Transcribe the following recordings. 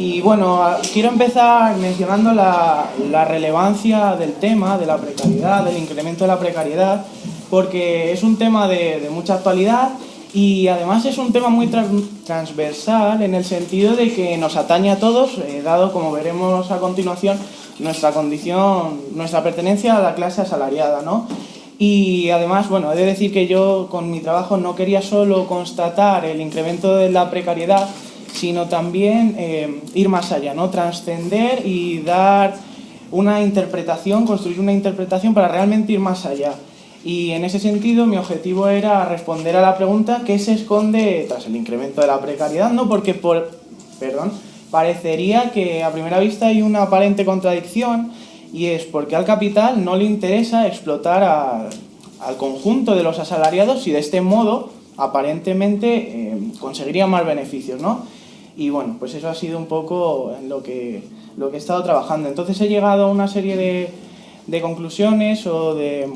Y bueno, quiero empezar mencionando la relevancia del tema, de la precariedad, del incremento de la precariedad, porque es un tema de mucha actualidad y además es un tema muy transversal en el sentido de que nos atañe a todos, dado, como veremos a continuación, nuestra condición, nuestra pertenencia a la clase asalariada, ¿no? Y además, bueno, he de decir que yo con mi trabajo no quería solo constatar el incremento de la precariedad, sino también ir más allá, ¿no? Trascender y dar una interpretación, construir una interpretación para realmente ir más allá. Y en ese sentido mi objetivo era responder a la pregunta ¿qué se esconde tras el incremento de la precariedad? ¿No? Porque parecería que a primera vista hay una aparente contradicción, y es porque al capital no le interesa explotar al conjunto de los asalariados y de este modo aparentemente conseguiría más beneficios, ¿no? Y bueno, pues eso ha sido un poco en lo que he estado trabajando. Entonces he llegado a una serie de conclusiones o de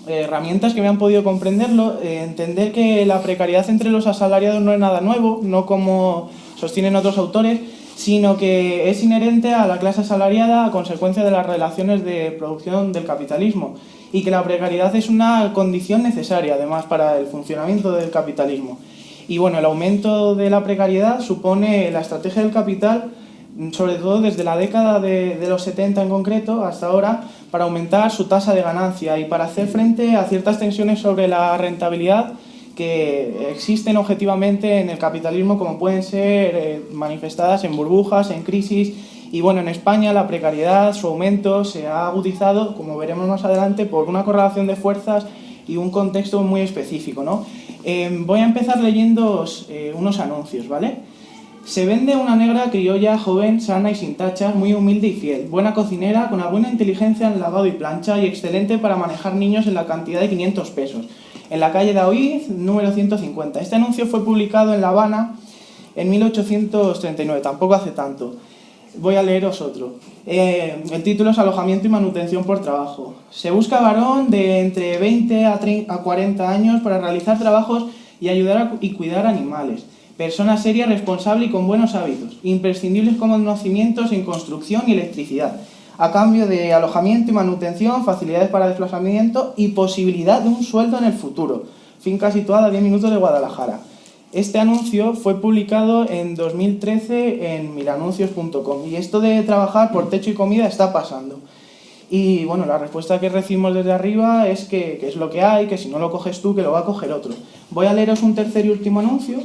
herramientas que me han podido comprenderlo, entender que la precariedad entre los asalariados no es nada nuevo, no como sostienen otros autores, sino que es inherente a la clase asalariada a consecuencia de las relaciones de producción del capitalismo, y que la precariedad es una condición necesaria además para el funcionamiento del capitalismo. Y bueno, el aumento de la precariedad supone la estrategia del capital, sobre todo desde la década de los 70 en concreto hasta ahora, para aumentar su tasa de ganancia y para hacer frente a ciertas tensiones sobre la rentabilidad que existen objetivamente en el capitalismo, como pueden ser manifestadas en burbujas, en crisis. Y bueno, en España la precariedad, su aumento se ha agudizado, como veremos más adelante, por una correlación de fuerzas y un contexto muy específico, ¿no? Voy a empezar leyendo unos anuncios, ¿vale? Se vende una negra criolla, joven, sana y sin tachas, muy humilde y fiel, buena cocinera, con alguna inteligencia en lavado y plancha y excelente para manejar niños en la cantidad de 500 pesos. En la calle Daoiz, número 150. Este anuncio fue publicado en La Habana en 1839, tampoco hace tanto. Voy a leeros otro. El título es Alojamiento y manutención por trabajo. Se busca varón de entre 20 a 40 años para realizar trabajos y ayudar y cuidar animales. Persona seria, responsable y con buenos hábitos. Imprescindibles conocimientos en construcción y electricidad. A cambio de alojamiento y manutención, facilidades para desplazamiento y posibilidad de un sueldo en el futuro. Finca situada a 10 minutos de Guadalajara. Este anuncio fue publicado en 2013 en milanuncios.com, y esto de trabajar por techo y comida está pasando. Y bueno, la respuesta que recibimos desde arriba es que es lo que hay, que si no lo coges tú, que lo va a coger otro. Voy a leeros un tercer y último anuncio.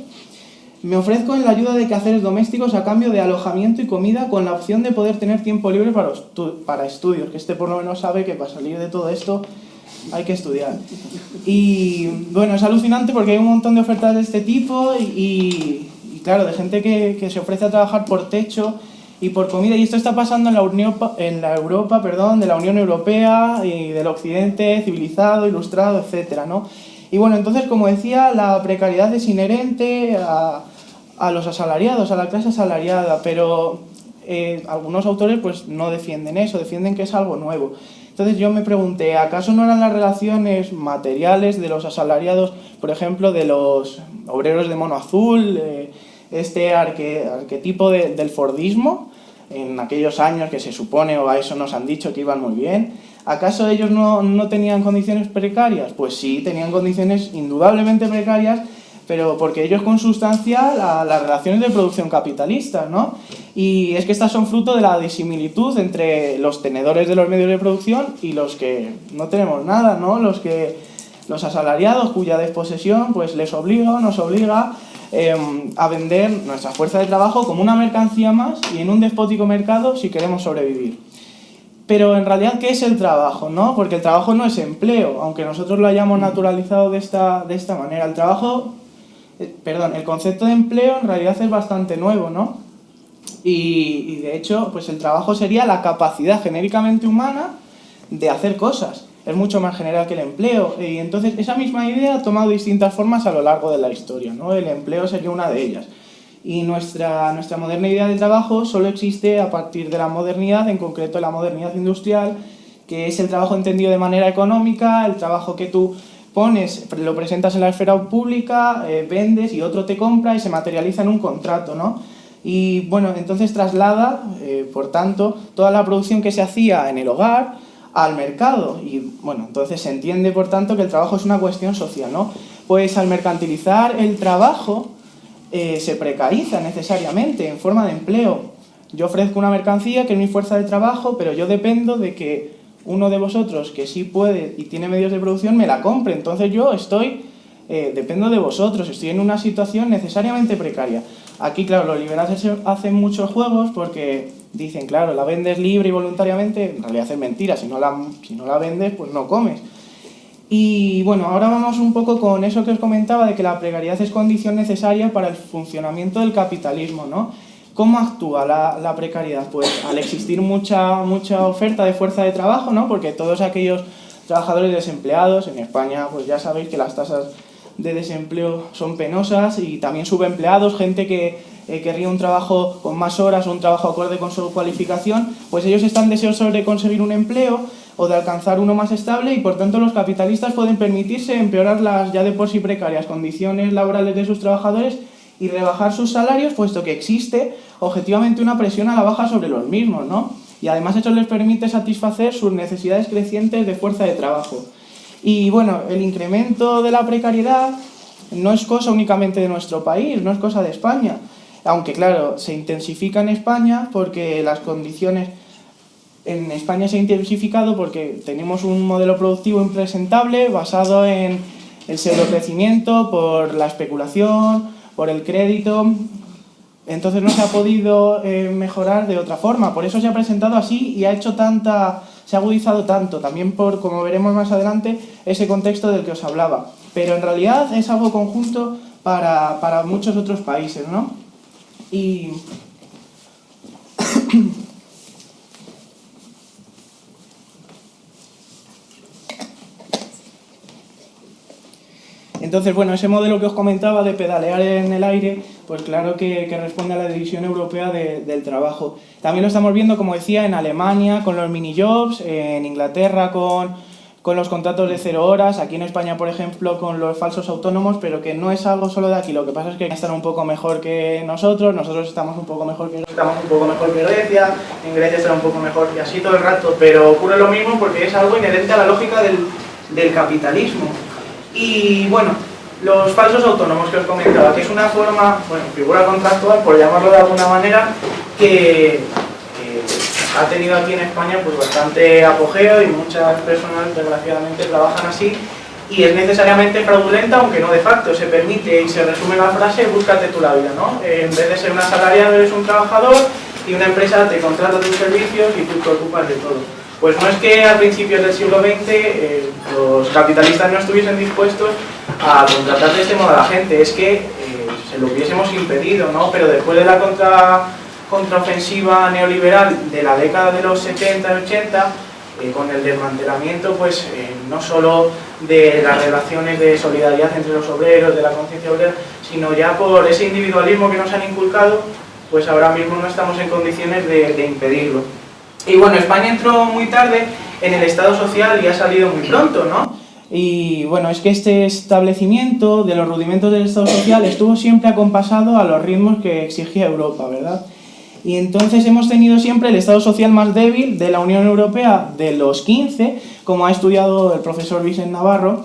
Me ofrezco en la ayuda de quehaceres domésticos a cambio de alojamiento y comida, con la opción de poder tener tiempo libre para estudios, que este por lo menos sabe que para salir de todo esto hay que estudiar. Y bueno, es alucinante porque hay un montón de ofertas de este tipo y claro, de gente que se ofrece a trabajar por techo y por comida, y esto está pasando en la Europa de la Unión Europea y del Occidente civilizado, ilustrado, etcétera, ¿no? Y bueno, entonces, como decía, la precariedad es inherente a los asalariados, a la clase asalariada, pero algunos autores pues no defienden eso, defienden que es algo nuevo. Entonces yo me pregunté, ¿acaso no eran las relaciones materiales de los asalariados, por ejemplo, de los obreros de mono azul, este arquetipo del fordismo, en aquellos años que se supone, o a eso nos han dicho, que iban muy bien? ¿Acaso ellos no tenían condiciones precarias? Pues sí, tenían condiciones indudablemente precarias, pero porque ello es consustancial a las relaciones de producción capitalistas, ¿no? Y es que estas son fruto de la disimilitud entre los tenedores de los medios de producción y los que no tenemos nada, ¿no? Los asalariados, cuya desposesión pues les obliga o nos obliga a vender nuestra fuerza de trabajo como una mercancía más y en un despótico mercado si queremos sobrevivir. Pero en realidad, ¿qué es el trabajo, no? Porque el trabajo no es empleo, aunque nosotros lo hayamos naturalizado de esta manera. El concepto de empleo en realidad es bastante nuevo, ¿no? Y de hecho, pues el trabajo sería la capacidad genéricamente humana de hacer cosas. Es mucho más general que el empleo. Y entonces esa misma idea ha tomado distintas formas a lo largo de la historia, ¿no? El empleo sería una de ellas. Y nuestra moderna idea de trabajo solo existe a partir de la modernidad, en concreto la modernidad industrial, que es el trabajo entendido de manera económica, el trabajo que tú pones, lo presentas en la esfera pública, vendes y otro te compra y se materializa en un contrato, ¿no? Y bueno, entonces traslada, por tanto, toda la producción que se hacía en el hogar al mercado. Y bueno, entonces se entiende, por tanto, que el trabajo es una cuestión social, ¿no? Pues al mercantilizar el trabajo, se precariza necesariamente en forma de empleo. Yo ofrezco una mercancía que es mi fuerza de trabajo, pero yo dependo de que uno de vosotros que sí puede y tiene medios de producción me la compre. Entonces yo dependo de vosotros, estoy en una situación necesariamente precaria. Aquí, claro, los liberales hacen muchos juegos porque dicen, claro, la vendes libre y voluntariamente, en realidad es mentira, si no la vendes, pues no comes. Y bueno, ahora vamos un poco con eso que os comentaba de que la precariedad es condición necesaria para el funcionamiento del capitalismo, ¿no? ¿Cómo actúa la precariedad? Pues al existir mucha oferta de fuerza de trabajo, ¿no? Porque todos aquellos trabajadores desempleados, en España pues ya sabéis que las tasas de desempleo son penosas, y también subempleados, gente que querría un trabajo con más horas o un trabajo acorde con su cualificación, pues ellos están deseosos de conseguir un empleo o de alcanzar uno más estable, y por tanto los capitalistas pueden permitirse empeorar las ya de por sí precarias condiciones laborales de sus trabajadores y rebajar sus salarios, puesto que existe objetivamente una presión a la baja sobre los mismos, ¿no? Y además eso les permite satisfacer sus necesidades crecientes de fuerza de trabajo. Y bueno, el incremento de la precariedad no es cosa únicamente de nuestro país, no es cosa de España. Aunque claro, se intensifica en España porque las condiciones en España se ha intensificado porque tenemos un modelo productivo impresentable basado en el pseudocrecimiento, por la especulación, por el crédito. Entonces no se ha podido mejorar de otra forma. Por eso se ha presentado así y se ha agudizado tanto, también por, como veremos más adelante, ese contexto del que os hablaba. Pero en realidad es algo conjunto para muchos otros países, ¿no? Y entonces, bueno, ese modelo que os comentaba de pedalear en el aire, pues claro que responde a la división europea del trabajo. También lo estamos viendo, como decía, en Alemania con los mini-jobs, en Inglaterra con los contratos de 0 horas, aquí en España, por ejemplo, con los falsos autónomos, pero que no es algo solo de aquí. Lo que pasa es que están un poco mejor que nosotros estamos un poco mejor que Grecia, en Grecia está un poco mejor, y así todo el rato, pero ocurre lo mismo porque es algo inherente a la lógica del capitalismo. Y bueno, los falsos autónomos que os comentaba, que es una figura contractual, por llamarlo de alguna manera, que ha tenido aquí en España pues bastante apogeo, y muchas personas desgraciadamente trabajan así, y es necesariamente fraudulenta, aunque no de facto. Se permite y se resume la frase: búscate tú la vida, ¿no? En vez de ser un asalariado, eres un trabajador y una empresa te contrata tus servicios y tú te ocupas de todo. Pues no es que a principios del siglo XX los capitalistas no estuviesen dispuestos a contratar de este modo a la gente, es que se lo hubiésemos impedido, ¿no? Pero después de la contraofensiva neoliberal de la década de los 70 y 80, con el desmantelamiento pues no solo de las relaciones de solidaridad entre los obreros, de la conciencia obrera, sino ya por ese individualismo que nos han inculcado, pues ahora mismo no estamos en condiciones de impedirlo. Y bueno, España entró muy tarde en el Estado social y ha salido muy pronto, ¿no? Y bueno, es que este establecimiento de los rudimentos del Estado social estuvo siempre acompasado a los ritmos que exigía Europa, ¿verdad? Y entonces hemos tenido siempre el Estado social más débil de la Unión Europea de los 15, como ha estudiado el profesor Vicent Navarro,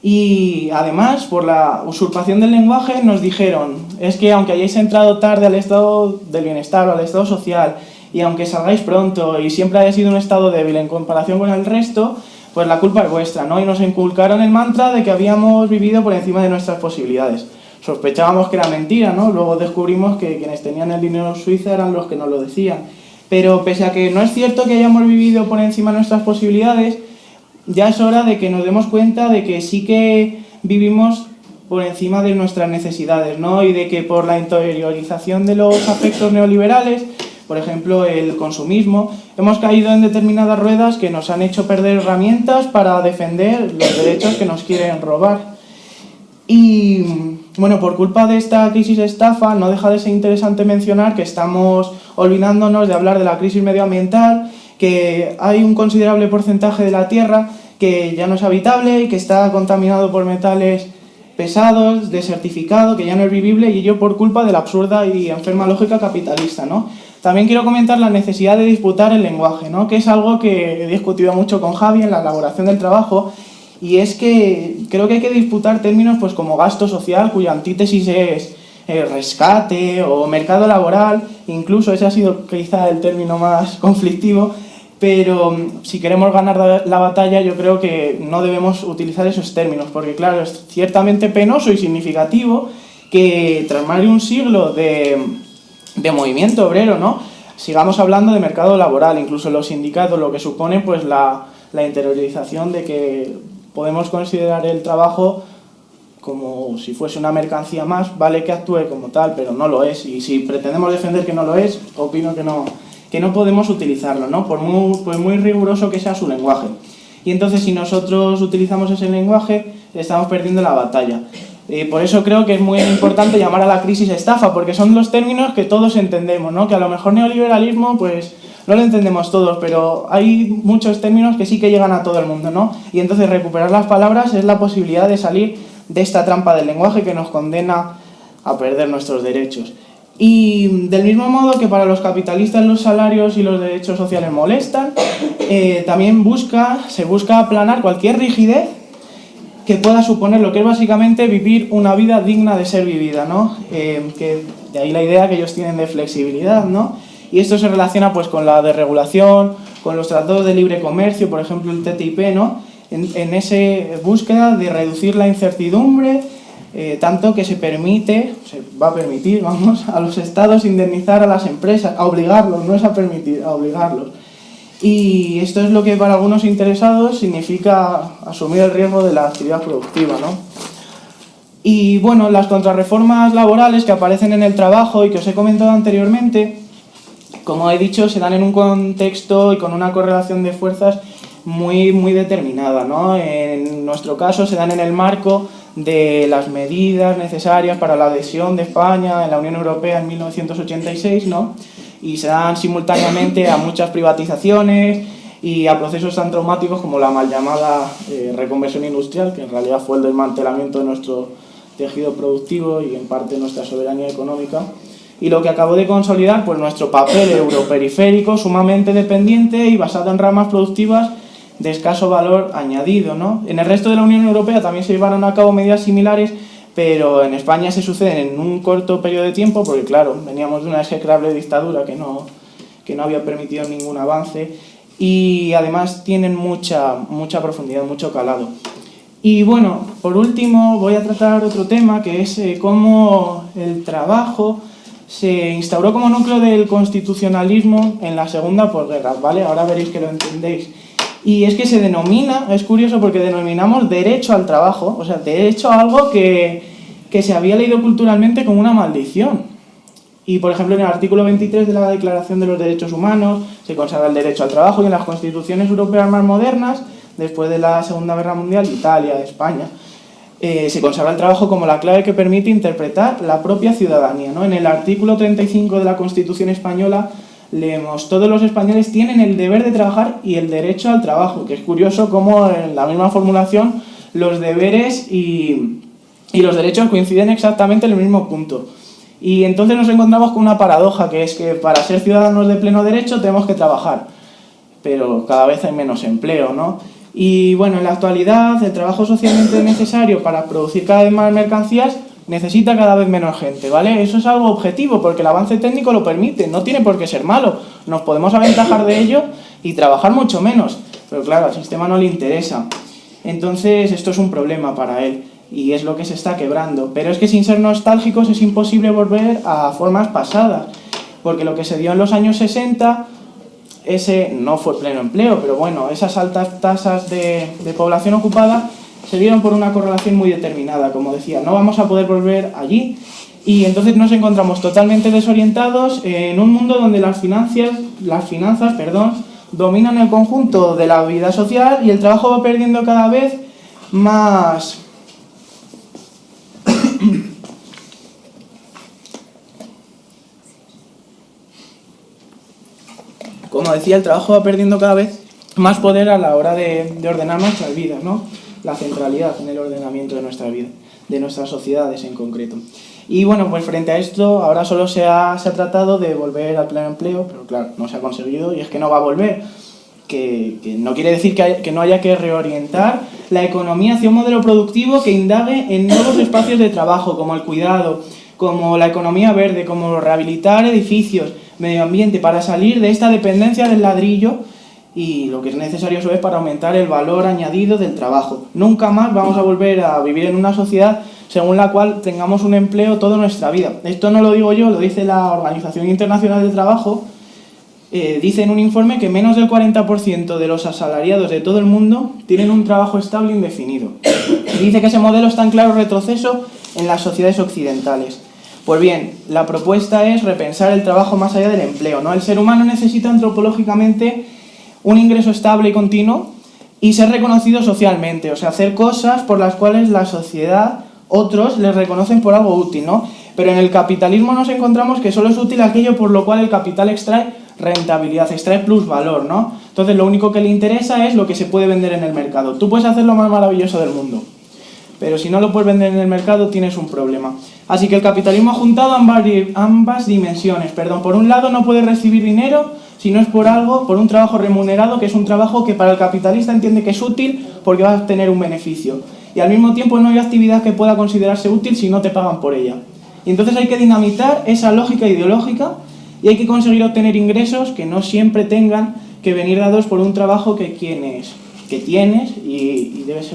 y además, por la usurpación del lenguaje, nos dijeron: es que aunque hayáis entrado tarde al estado del bienestar o al Estado social, y aunque salgáis pronto y siempre haya sido un estado débil en comparación con el resto, pues la culpa es vuestra, ¿no? Y nos inculcaron el mantra de que habíamos vivido por encima de nuestras posibilidades. Sospechábamos que era mentira, ¿no? Luego descubrimos que quienes tenían el dinero suizo eran los que nos lo decían. Pero pese a que no es cierto que hayamos vivido por encima de nuestras posibilidades, ya es hora de que nos demos cuenta de que sí que vivimos por encima de nuestras necesidades, ¿no? Y de que por la interiorización de los afectos neoliberales, por ejemplo el consumismo, hemos caído en determinadas ruedas que nos han hecho perder herramientas para defender los derechos que nos quieren robar. Y bueno, por culpa de esta crisis estafa, no deja de ser interesante mencionar que estamos olvidándonos de hablar de la crisis medioambiental, que hay un considerable porcentaje de la Tierra que ya no es habitable y que está contaminado por metales pesados, desertificado, que ya no es vivible, y ello por culpa de la absurda y enferma lógica capitalista, ¿no? También quiero comentar la necesidad de disputar el lenguaje, ¿no? Que es algo que he discutido mucho con Javi en la elaboración del trabajo, y es que creo que hay que disputar términos pues, como gasto social, cuya antítesis es rescate o mercado laboral, incluso ese ha sido quizá el término más conflictivo, pero si queremos ganar la batalla yo creo que no debemos utilizar esos términos, porque claro, es ciertamente penoso y significativo que tras más de un siglo de movimiento obrero, ¿no?, sigamos hablando de mercado laboral, incluso los sindicatos, lo que supone pues la interiorización de que podemos considerar el trabajo como si fuese una mercancía más, vale que actúe como tal, pero no lo es, y si pretendemos defender que no lo es, opino que no podemos utilizarlo, ¿no?, por muy riguroso que sea su lenguaje. Y entonces si nosotros utilizamos ese lenguaje, estamos perdiendo la batalla. Por eso creo que es muy importante llamar a la crisis estafa, porque son los términos que todos entendemos, ¿no?, que a lo mejor neoliberalismo pues no lo entendemos todos, pero hay muchos términos que sí que llegan a todo el mundo, ¿no? Y entonces recuperar las palabras es la posibilidad de salir de esta trampa del lenguaje que nos condena a perder nuestros derechos. Y del mismo modo que para los capitalistas los salarios y los derechos sociales molestan, también se busca aplanar cualquier rigidez que pueda suponer lo que es básicamente vivir una vida digna de ser vivida, ¿no? Que de ahí la idea que ellos tienen de flexibilidad, ¿no? Y esto se relaciona pues con la desregulación, con los tratados de libre comercio, por ejemplo el TTIP, ¿no?, en esa búsqueda de reducir la incertidumbre, tanto que se va a permitir, a los estados indemnizar a las empresas, a obligarlos, no es a permitir, a obligarlos. Y esto es lo que para algunos interesados significa asumir el riesgo de la actividad productiva, ¿no? Y bueno, las contrarreformas laborales que aparecen en el trabajo y que os he comentado anteriormente, como he dicho, se dan en un contexto y con una correlación de fuerzas muy determinada, ¿no? En nuestro caso se dan en el marco de las medidas necesarias para la adhesión de España en la Unión Europea en 1986, ¿no? Y se dan simultáneamente a muchas privatizaciones y a procesos tan traumáticos como la mal llamada reconversión industrial, que en realidad fue el desmantelamiento de nuestro tejido productivo y en parte nuestra soberanía económica, y lo que acabó de consolidar pues nuestro papel europeriférico sumamente dependiente y basado en ramas productivas de escaso valor añadido, ¿no? En el resto de la Unión Europea también se llevaron a cabo medidas similares, pero en España se suceden en un corto periodo de tiempo, porque claro, veníamos de una execrable dictadura que no había permitido ningún avance, y además tienen mucha profundidad, mucho calado. Y bueno, por último voy a tratar otro tema, que es cómo el trabajo se instauró como núcleo del constitucionalismo en la segunda posguerra, ¿vale? Ahora veréis que lo entendéis. Y es que se denomina, es curioso porque denominamos derecho al trabajo, o sea, derecho a algo que se había leído culturalmente como una maldición. Y, por ejemplo, en el artículo 23 de la Declaración de los Derechos Humanos se consagra el derecho al trabajo, y en las constituciones europeas más modernas, después de la Segunda Guerra Mundial, Italia, España, se consagra el trabajo como la clave que permite interpretar la propia ciudadanía, ¿no? En el artículo 35 de la Constitución española leemos: todos los españoles tienen el deber de trabajar y el derecho al trabajo, que es curioso cómo en la misma formulación los deberes y los derechos coinciden exactamente en el mismo punto. Y entonces nos encontramos con una paradoja, que es que para ser ciudadanos de pleno derecho tenemos que trabajar, pero cada vez hay menos empleo, ¿no? Y bueno, en la actualidad el trabajo socialmente necesario para producir cada vez más mercancías necesita cada vez menos gente, ¿vale? Eso es algo objetivo, porque el avance técnico lo permite, no tiene por qué ser malo, nos podemos aventajar de ello y trabajar mucho menos, pero claro, al sistema no le interesa. Entonces esto es un problema para él y es lo que se está quebrando. Pero es que sin ser nostálgicos es imposible volver a formas pasadas, porque lo que se dio en los años 60, ese no fue pleno empleo, pero bueno, esas altas tasas de población ocupada se dieron por una correlación muy determinada, como decía, no vamos a poder volver allí, y entonces nos encontramos totalmente desorientados en un mundo donde las finanzas, dominan el conjunto de la vida social y el trabajo va perdiendo cada vez más como decía, el trabajo va perdiendo cada vez más poder a la hora de ordenar nuestras vidas, ¿no? La centralidad en el ordenamiento de nuestra vida. de nuestras sociedades en concreto. Y bueno, pues frente a esto, ahora solo se ha tratado de volver al pleno empleo, pero claro, no se ha conseguido y es que no va a volver. Que no quiere decir que no haya que reorientar la economía hacia un modelo productivo que indague en nuevos espacios de trabajo, como el cuidado, como la economía verde, como rehabilitar edificios, medio ambiente, para salir de esta dependencia del ladrillo y lo que es necesario a su vez para aumentar el valor añadido del trabajo. Nunca más vamos a volver a vivir en una sociedad según la cual tengamos un empleo toda nuestra vida. Esto no lo digo yo, lo dice la Organización Internacional del Trabajo. Dice en un informe que menos del 40% de los asalariados de todo el mundo tienen un trabajo estable indefinido. Dice que ese modelo está en claro retroceso en las sociedades occidentales. Pues bien, la propuesta es repensar el trabajo más allá del empleo, ¿no? El ser humano necesita antropológicamente un ingreso estable y continuo y ser reconocido socialmente, o sea, hacer cosas por las cuales la sociedad, otros, les reconocen por algo útil, ¿no? Pero en el capitalismo nos encontramos que solo es útil aquello por lo cual el capital extrae rentabilidad, extrae plusvalor, ¿no? Entonces lo único que le interesa es lo que se puede vender en el mercado. Tú puedes hacer lo más maravilloso del mundo, pero si no lo puedes vender en el mercado tienes un problema. Así que el capitalismo ha juntado ambas dimensiones. Por un lado no puedes recibir dinero si no es por un trabajo remunerado, que es un trabajo que para el capitalista entiende que es útil porque vas a tener un beneficio. Y al mismo tiempo no hay actividad que pueda considerarse útil si no te pagan por ella. Y entonces hay que dinamitar esa lógica ideológica y hay que conseguir obtener ingresos que no siempre tengan que venir dados por un trabajo que tienes y debemos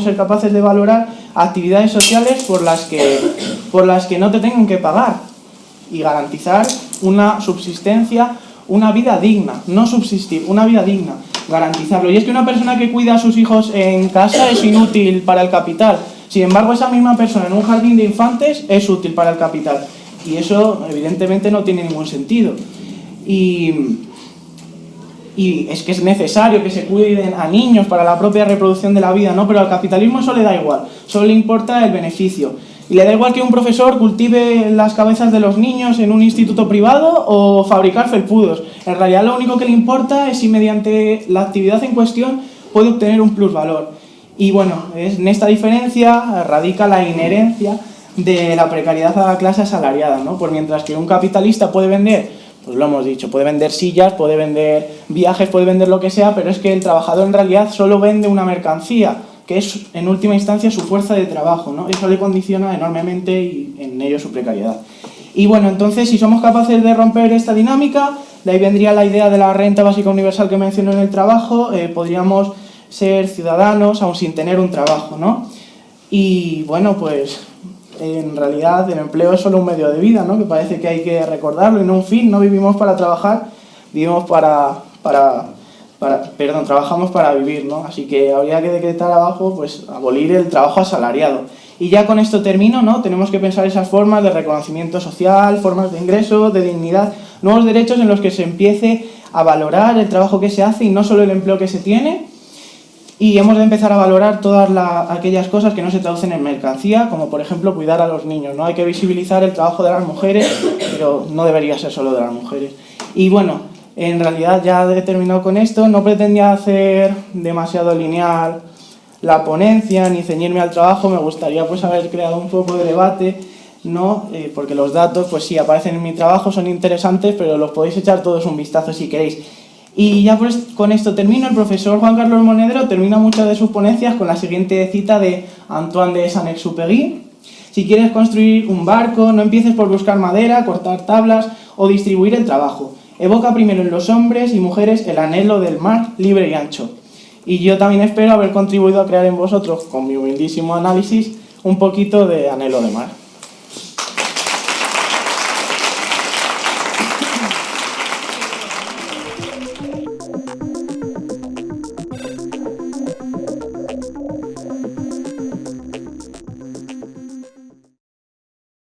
ser capaces de valorar actividades sociales por las que no te tengan que pagar y garantizar una subsistencia, una vida digna, no subsistir, una vida digna, garantizarlo. Y es que una persona que cuida a sus hijos en casa es inútil para el capital. Sin embargo, esa misma persona en un jardín de infantes es útil para el capital. Y eso, evidentemente, no tiene ningún sentido. Y es que es necesario que se cuiden a niños para la propia reproducción de la vida, ¿no? Pero al capitalismo eso le da igual, solo le importa el beneficio. Y le da igual que un profesor cultive las cabezas de los niños en un instituto privado o fabricar felpudos. En realidad lo único que le importa es si mediante la actividad en cuestión puede obtener un plusvalor. Y bueno, en esta diferencia radica la inherencia de la precariedad a la clase asalariada, ¿no? Por mientras que un capitalista puede vender, pues lo hemos dicho, puede vender sillas, puede vender viajes, puede vender lo que sea, pero es que el trabajador en realidad solo vende una mercancía, que es en última instancia su fuerza de trabajo, ¿no? Eso le condiciona enormemente y en ello su precariedad. Y bueno, entonces si somos capaces de romper esta dinámica, de ahí vendría la idea de la renta básica universal que menciono en el trabajo, podríamos ser ciudadanos aún sin tener un trabajo, ¿no? Y bueno, pues en realidad el empleo es solo un medio de vida, ¿no? Que parece que hay que recordarlo y no un fin. No vivimos para trabajar, vivimos trabajamos para vivir, ¿no? Así que habría que decretar abajo, pues, abolir el trabajo asalariado. Y ya con esto termino, ¿no? Tenemos que pensar esas formas de reconocimiento social, formas de ingreso, de dignidad, nuevos derechos en los que se empiece a valorar el trabajo que se hace y no solo el empleo que se tiene. Y hemos de empezar a valorar todas aquellas cosas que no se traducen en mercancía, como por ejemplo cuidar a los niños, ¿no? Hay que visibilizar el trabajo de las mujeres, pero no debería ser solo de las mujeres. Y bueno, en realidad ya he terminado con esto, no pretendía hacer demasiado lineal la ponencia ni ceñirme al trabajo, me gustaría pues haber creado un poco de debate, ¿no? Porque los datos pues sí aparecen en mi trabajo, son interesantes, pero los podéis echar todos un vistazo si queréis. Y ya pues con esto termino. El profesor Juan Carlos Monedero termina muchas de sus ponencias con la siguiente cita de Antoine de Saint-Exupéry: si quieres construir un barco, no empieces por buscar madera, cortar tablas o distribuir el trabajo. Evoca primero en los hombres y mujeres el anhelo del mar libre y ancho. Y yo también espero haber contribuido a crear en vosotros, con mi humildísimo análisis, un poquito de anhelo de mar.